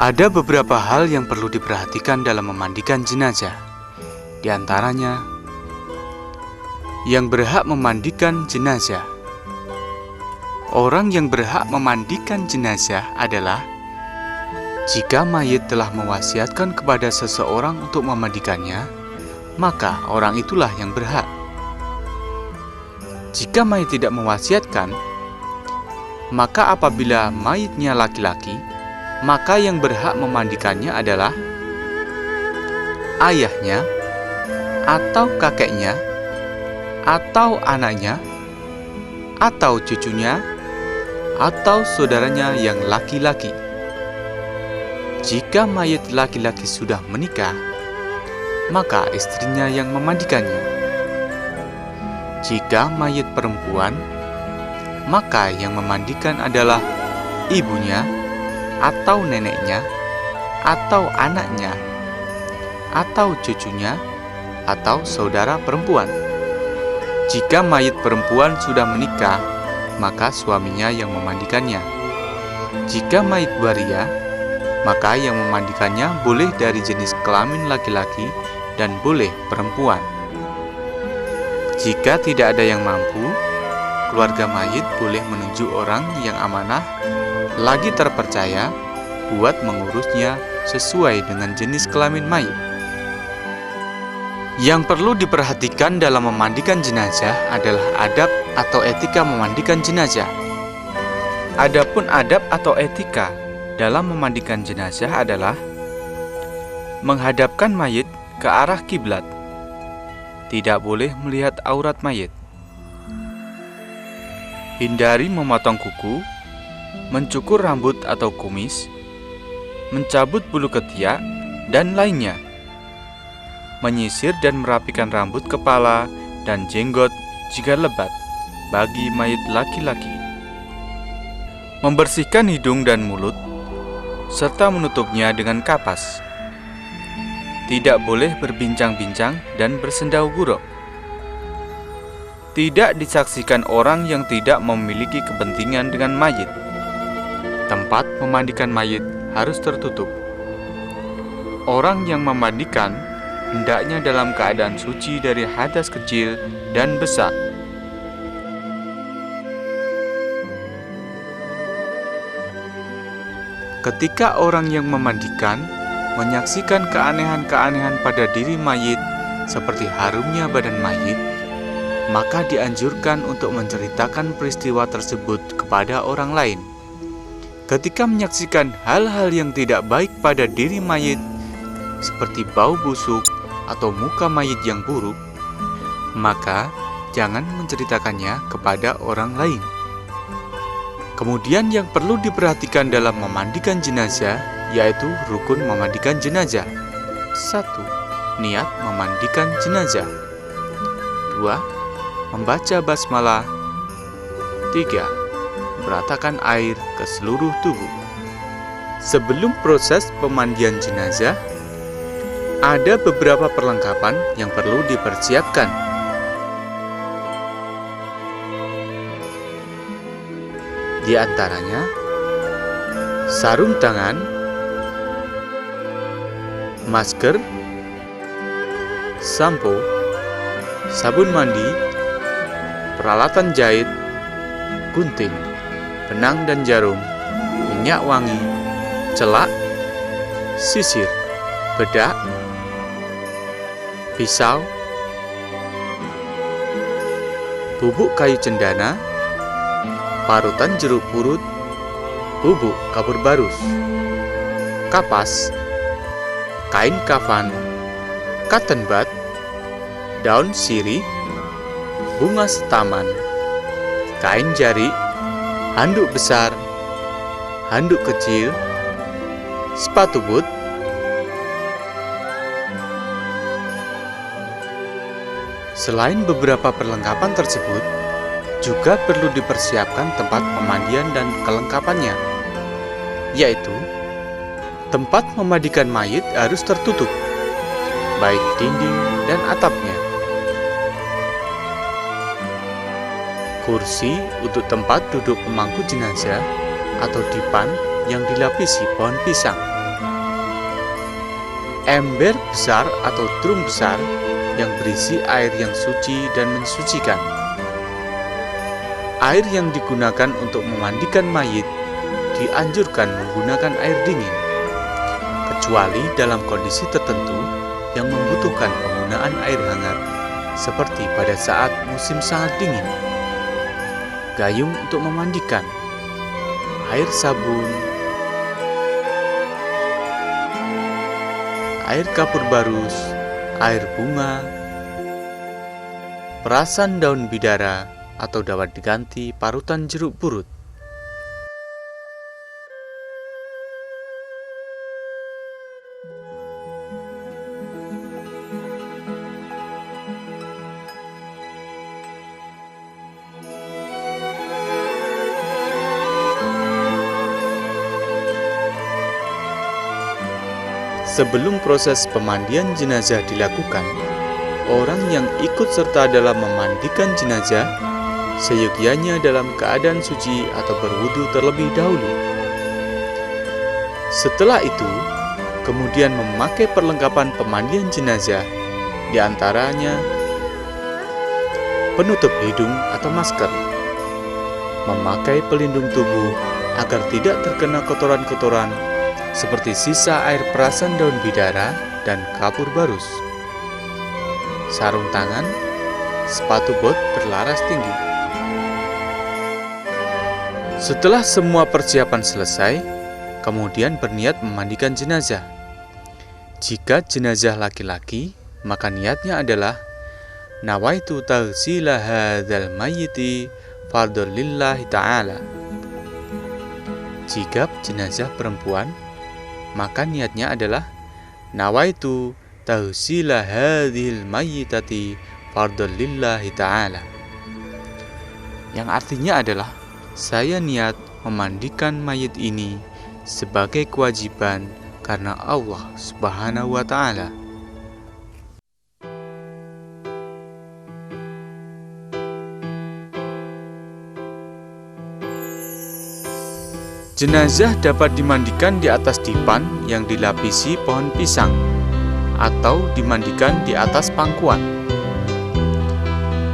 Ada beberapa hal yang perlu diperhatikan dalam memandikan jenazah. Di antaranya, yang berhak memandikan jenazah. Orang yang berhak memandikan jenazah adalah jika mayit telah mewasiatkan kepada seseorang untuk memandikannya, maka orang itulah yang berhak. Jika mayit tidak mewasiatkan, maka apabila mayitnya laki-laki, maka yang berhak memandikannya adalah ayahnya, atau kakeknya, atau anaknya, atau cucunya, atau saudaranya yang laki-laki. Jika mayit laki-laki sudah menikah, maka istrinya yang memandikannya. Jika mayit perempuan, maka yang memandikan adalah ibunya, atau neneknya, atau anaknya, atau cucunya, atau saudara perempuan. Jika mayit perempuan sudah menikah, maka suaminya yang memandikannya. Jika mayit waria, maka yang memandikannya boleh dari jenis kelamin laki-laki dan boleh perempuan. Jika tidak ada yang mampu, keluarga mayit boleh menunjuk orang yang amanah lagi terpercaya buat mengurusnya sesuai dengan jenis kelamin mayit. Yang perlu diperhatikan dalam memandikan jenazah adalah adab atau etika memandikan jenazah. Adapun adab atau etika dalam memandikan jenazah adalah menghadapkan mayit ke arah kiblat, tidak boleh melihat aurat mayit, hindari memotong kuku, mencukur rambut atau kumis, mencabut bulu ketiak, dan lainnya. Menyisir dan merapikan rambut kepala dan jenggot jika lebat bagi mayit laki-laki. Membersihkan hidung dan mulut, serta menutupnya dengan kapas. Tidak boleh berbincang-bincang dan bersendau gurau. Tidak disaksikan orang yang tidak memiliki kepentingan dengan mayit. Tempat memandikan mayit harus tertutup. Orang yang memandikan hendaknya dalam keadaan suci dari hadas kecil dan besar. Ketika orang yang memandikan menyaksikan keanehan-keanehan pada diri mayit seperti harumnya badan mayit, maka dianjurkan untuk menceritakan peristiwa tersebut kepada orang lain. Ketika menyaksikan hal-hal yang tidak baik pada diri mayit, seperti bau busuk atau muka mayit yang buruk, maka jangan menceritakannya kepada orang lain. Kemudian yang perlu diperhatikan dalam memandikan jenazah yaitu rukun memandikan jenazah. 1. Niat memandikan jenazah. 2. Membaca basmalah. 3. Meratakan air ke seluruh tubuh. Sebelum proses pemandian jenazah, ada beberapa perlengkapan yang perlu dipersiapkan. Di antaranya, sarung tangan, masker, sampo, sabun mandi, peralatan jahit, gunting, benang dan jarum, minyak wangi, celak, sisir, bedak, pisau, bubuk kayu cendana, parutan jeruk purut, bubuk kapur barus, kapas, kain kafan, cotton bud, daun sirih, bunga setaman, kain jari, handuk besar, handuk kecil, sepatu boot. Selain beberapa perlengkapan tersebut, juga perlu dipersiapkan tempat pemandian dan kelengkapannya, yaitu tempat memandikan mayit harus tertutup, baik dinding dan atapnya. Kursi untuk tempat duduk pemangku jenazah atau dipan yang dilapisi pohon pisang. ember besar atau drum besar yang berisi air yang suci dan mensucikan. Air yang digunakan untuk memandikan mayit dianjurkan menggunakan air dingin, kecuali dalam kondisi tertentu yang membutuhkan penggunaan air hangat, seperti pada saat musim sangat dingin. Gayung untuk memandikan, air sabun, air kapur barus, air bunga, perasan daun bidara, atau dapat diganti parutan jeruk purut. Sebelum proses pemandian jenazah dilakukan, orang yang ikut serta dalam memandikan jenazah seyogyanya dalam keadaan suci atau berwudu terlebih dahulu. Setelah itu, kemudian memakai perlengkapan pemandian jenazah, di antaranya penutup hidung atau masker, memakai pelindung tubuh agar tidak terkena kotoran-kotoran seperti sisa air perasan daun bidara dan kapur barus, sarung tangan, sepatu bot berlaras tinggi. Setelah semua persiapan selesai, kemudian berniat memandikan jenazah. Jika jenazah laki-laki, maka niatnya adalah nawaitu taghsila hadzal mayyiti fardhon lillahi ta'ala. Jika jenazah perempuan, maka niatnya adalah nawaitu taghsila hadzal mayyitati fardhon lillahi ta'ala, yang artinya adalah saya niat memandikan mayit ini sebagai kewajiban karena Allah Subhanahu wa Ta'ala. Jenazah dapat dimandikan di atas dipan yang dilapisi pohon pisang atau dimandikan di atas pangkuan.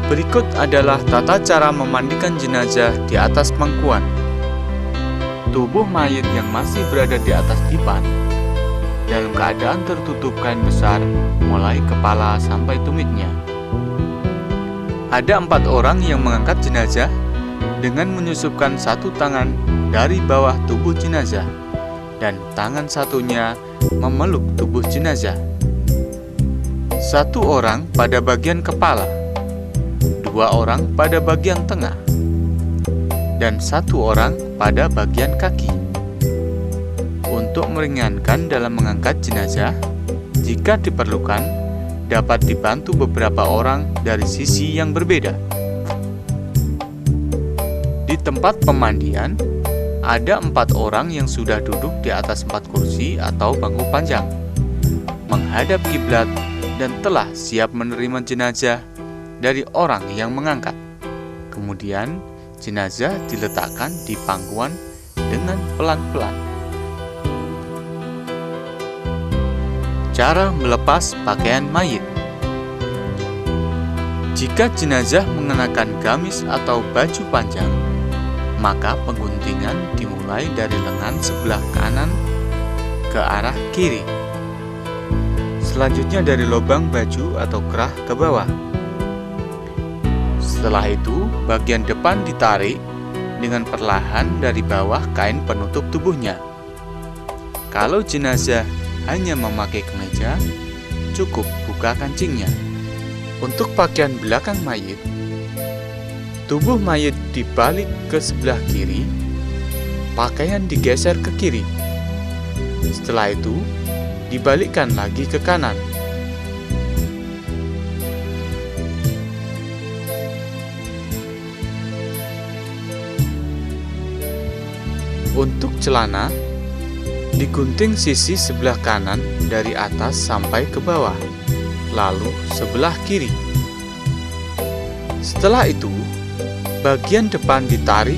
Berikut adalah tata cara memandikan jenazah di atas pangkuan. Tubuh mayit yang masih berada di atas dipan dalam keadaan tertutup kain besar mulai kepala sampai tumitnya. Ada 4 orang yang mengangkat jenazah dengan menyusupkan satu tangan dari bawah tubuh jenazah dan tangan satunya memeluk tubuh jenazah. 1 orang pada bagian kepala, 2 orang pada bagian tengah, dan 1 orang pada bagian kaki. Untuk meringankan dalam mengangkat jenazah, jika diperlukan, dapat dibantu beberapa orang dari sisi yang berbeda. Di tempat pemandian, ada 4 orang yang sudah duduk di atas 4 kursi atau bangku panjang, menghadap kiblat dan telah siap menerima jenazah dari orang yang mengangkat. Kemudian, jenazah diletakkan di pangkuan dengan pelan-pelan. Cara melepas pakaian mayit. Jika jenazah mengenakan gamis atau baju panjang, maka pengguntingan dimulai dari lengan sebelah kanan ke arah kiri. Selanjutnya dari lubang baju atau kerah ke bawah. Setelah itu, bagian depan ditarik dengan perlahan dari bawah kain penutup tubuhnya. Kalau jenazah hanya memakai kemeja, cukup buka kancingnya. Untuk pakaian belakang mayit, tubuh mayit dibalik ke sebelah kiri, pakaian digeser ke kiri. Setelah itu, dibalikkan lagi ke kanan. Untuk celana, digunting sisi sebelah kanan dari atas sampai ke bawah, lalu sebelah kiri. Setelah itu, bagian depan ditarik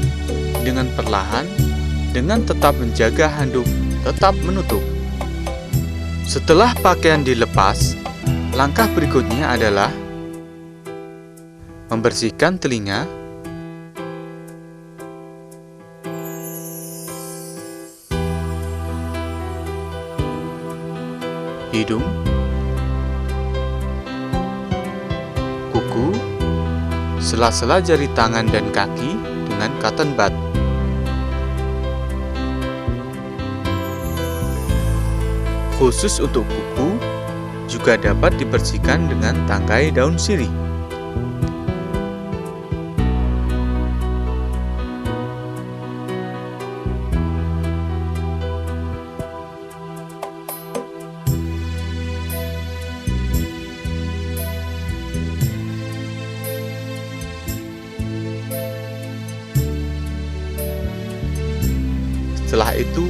dengan perlahan dengan tetap menjaga handuk tetap menutup. Setelah pakaian dilepas, langkah berikutnya adalah membersihkan telinga, hidung, kuku, sela-sela jari tangan dan kaki dengan cotton bud. Khusus untuk kuku, juga dapat dibersihkan dengan tangkai daun sirih. Setelah itu,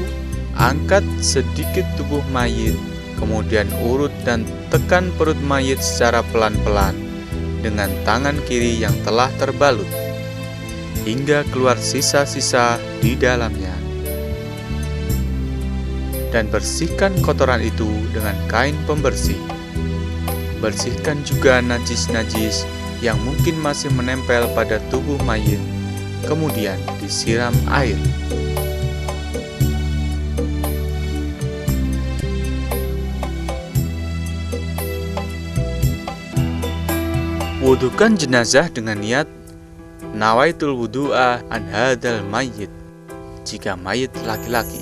angkat sedikit tubuh mayit, kemudian urut dan tekan perut mayit secara pelan-pelan dengan tangan kiri yang telah terbalut, hingga keluar sisa-sisa di dalamnya. Dan bersihkan kotoran itu dengan kain pembersih. Bersihkan juga najis-najis yang mungkin masih menempel pada tubuh mayit, kemudian disiram air. Wudukan jenazah dengan niat nawaitul wudu'a an hadzal mayyit jika mayit laki-laki.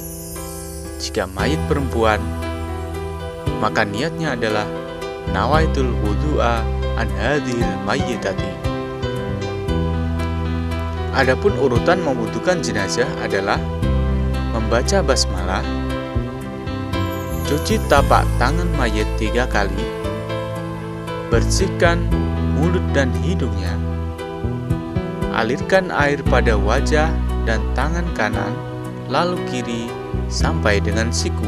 Jika mayit perempuan, maka niatnya adalah nawaitul wudu'a an hadzal mayyitati. Adapun urutan membutuhkan jenazah adalah membaca basmalah, cuci tapak tangan mayit 3 kali, bersihkan mulut dan hidungnya, alirkan air pada wajah dan tangan kanan, lalu kiri sampai dengan siku.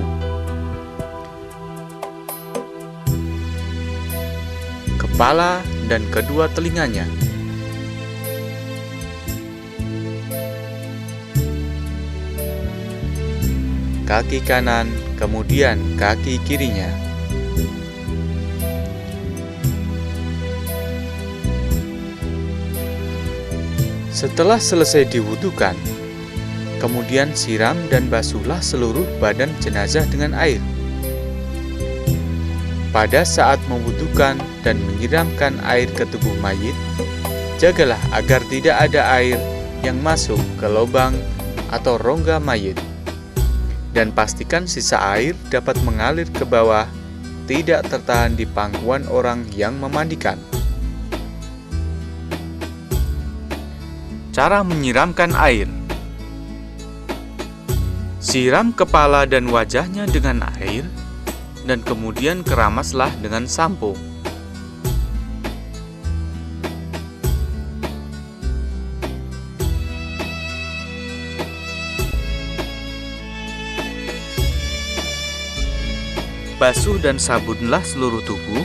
Kepala dan kedua telinganya. Kaki kanan, kemudian kaki kirinya. Setelah selesai diwudukan, kemudian siram dan basuhlah seluruh badan jenazah dengan air. Pada saat memwudukan dan menyiramkan air ke tubuh mayit, jagalah agar tidak ada air yang masuk ke lubang atau rongga mayit. Dan pastikan sisa air dapat mengalir ke bawah, tidak tertahan di pangkuan orang yang memandikan. Cara menyiramkan air. Siram kepala dan wajahnya dengan air, dan kemudian keramaslah dengan sampo. Basuh dan sabunlah seluruh tubuh,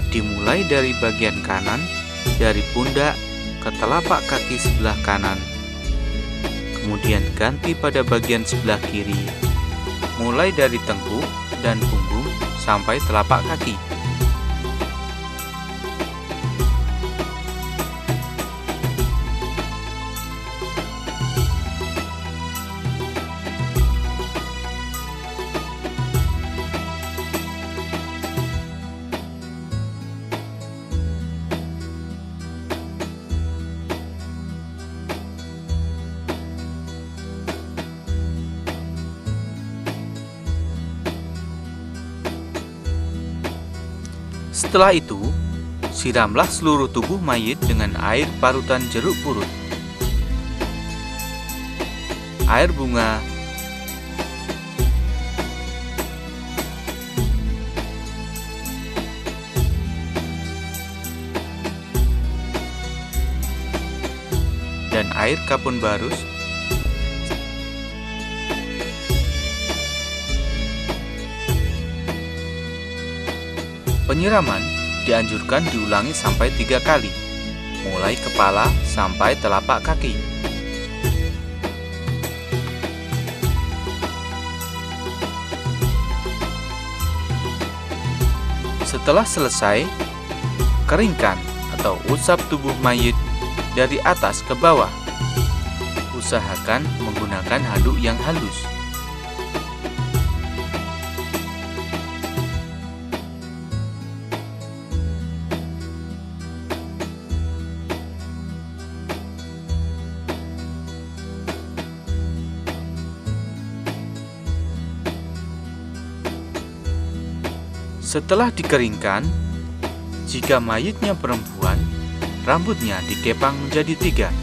dimulai dari bagian kanan, dari pundak ke telapak kaki sebelah kanan, kemudian ganti pada bagian sebelah kiri, mulai dari tengkuk dan punggung sampai telapak kaki. Setelah itu, siramlah seluruh tubuh mayit dengan air parutan jeruk purut, air bunga, dan air kapur barus. Penyiraman dianjurkan diulangi sampai 3 kali, mulai kepala sampai telapak kaki. Setelah selesai, keringkan atau usap tubuh mayit dari atas ke bawah. Usahakan menggunakan handuk yang halus. Setelah dikeringkan, jika mayitnya perempuan, rambutnya dikepang menjadi 3.